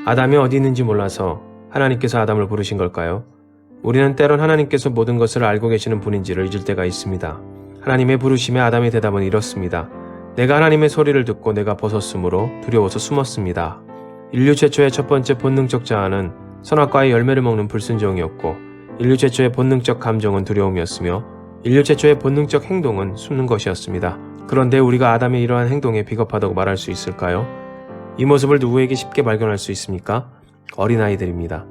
아담이 어디 있는지 몰라서 하나님께서 아담을 부르신 걸까요? 우리는 때론 하나님께서 모든 것을 알고 계시는 분인지를 잊을 때가 있습니다. 하나님의 부르심에 아담의 대답은 이렇습니다. 내가 하나님의 소리를 듣고 내가 벗었으므로 두려워서 숨었습니다. 인류 최초의 첫 번째 본능적 자아는 선악과의 열매를 먹는 불순종이었고, 인류 최초의 본능적 감정은 두려움이었으며, 인류 최초의 본능적 행동은 숨는 것이었습니다. 그런데 우리가 아담의 이러한 행동에 비겁하다고 말할 수 있을까요? 이 모습을 누구에게 쉽게 발견할 수 있습니까? 어린아이들입니다.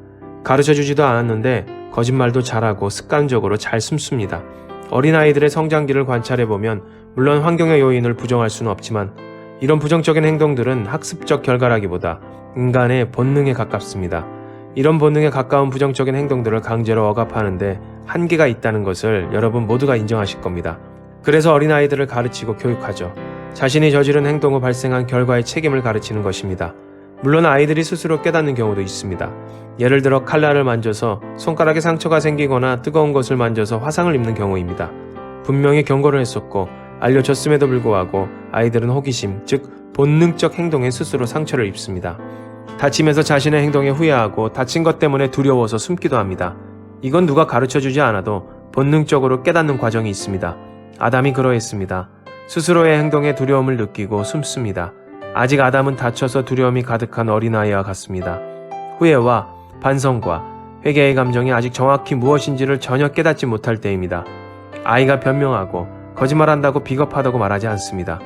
가르쳐주지도 않았는데 거짓말도 잘하고 습관적으로 잘 숨습니다. 어린아이들의 성장기를 관찰해보면 물론 환경의 요인을 부정할 수는 없지만 이런 부정적인 행동들은 학습적 결과라기보다 인간의 본능에 가깝습니다. 이런 본능에 가까운 부정적인 행동들을 강제로 억압하는데 한계가 있다는 것을 여러분 모두가 인정하실 겁니다. 그래서 어린아이들을 가르치고 교육하죠. 자신이 저지른 행동 후 발생한 결과의 책임을 가르치는 것입니다. 물론 아이들이 스스로 깨닫는 경우도 있습니다. 예를 들어 칼날을 만져서 손가락에 상처가 생기거나 뜨거운 것을 만져서 화상을 입는 경우입니다. 분명히 경고를 했었고 알려줬음에도 불구하고 아이들은 호기심, 즉 본능적 행동에 스스로 상처를 입습니다. 다치면서 자신의 행동에 후회하고 다친 것 때문에 두려워서 숨기도 합니다. 이건 누가 가르쳐주지 않아도 본능적으로 깨닫는 과정이 있습니다. 아담이 그러했습니다. 스스로의 행동에 두려움을 느끼고 숨습니다. 아직 아담은 다쳐서 두려움이 가득한 어린아이와 같습니다. 후회와 반성과 회개의 감정이 아직 정확히 무엇인지를 전혀 깨닫지 못할 때입니다. 아이가 변명하고 거짓말한다고 비겁하다고 말하지 않습니다.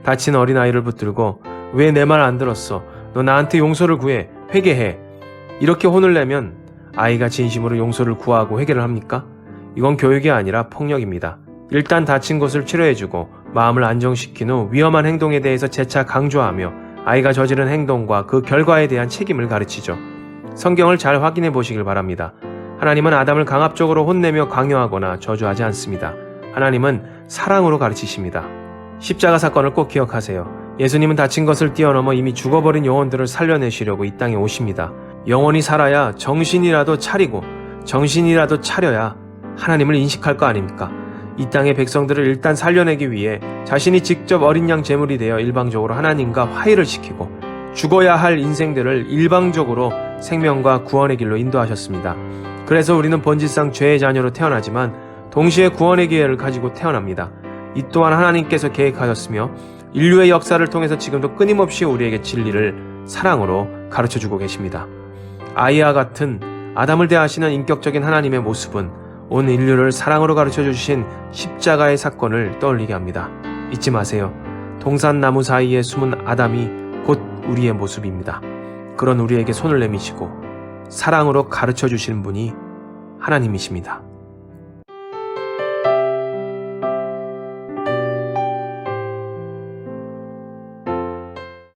다친 어린아이를 붙들고 왜 내 말 안 들었어? 너 나한테 용서를 구해. 회개해. 이렇게 혼을 내면 아이가 진심으로 용서를 구하고 회개를 합니까? 이건 교육이 아니라 폭력입니다. 일단 다친 곳을 치료해주고 마음을 안정시킨 후 위험한 행동에 대해서 재차 강조하며 아이가 저지른 행동과 그 결과에 대한 책임을 가르치죠. 성경을 잘 확인해 보시길 바랍니다. 하나님은 아담을 강압적으로 혼내며 강요하거나 저주하지 않습니다. 하나님은 사랑으로 가르치십니다. 십자가 사건을 꼭 기억하세요. 예수님은 다친 것을 뛰어넘어 이미 죽어버린 영혼들을 살려내시려고 이 땅에 오십니다. 영혼이 살아야 정신이라도 차리고 정신이라도 차려야 하나님을 인식할 거 아닙니까? 이 땅의 백성들을 일단 살려내기 위해 자신이 직접 어린 양 제물이 되어 일방적으로 하나님과 화해를 시키고 죽어야 할 인생들을 일방적으로 생명과 구원의 길로 인도하셨습니다. 그래서 우리는 본질상 죄의 자녀로 태어나지만 동시에 구원의 기회를 가지고 태어납니다. 이 또한 하나님께서 계획하셨으며 인류의 역사를 통해서 지금도 끊임없이 우리에게 진리를 사랑으로 가르쳐주고 계십니다. 아이와 같은 아담을 대하시는 인격적인 하나님의 모습은 온 인류를 사랑으로 가르쳐주신 십자가의 사건을 떠올리게 합니다. 잊지 마세요. 동산나무 사이에 숨은 아담이 곧 우리의 모습입니다. 그런 우리에게 손을 내미시고 사랑으로 가르쳐주시는 분이 하나님이십니다.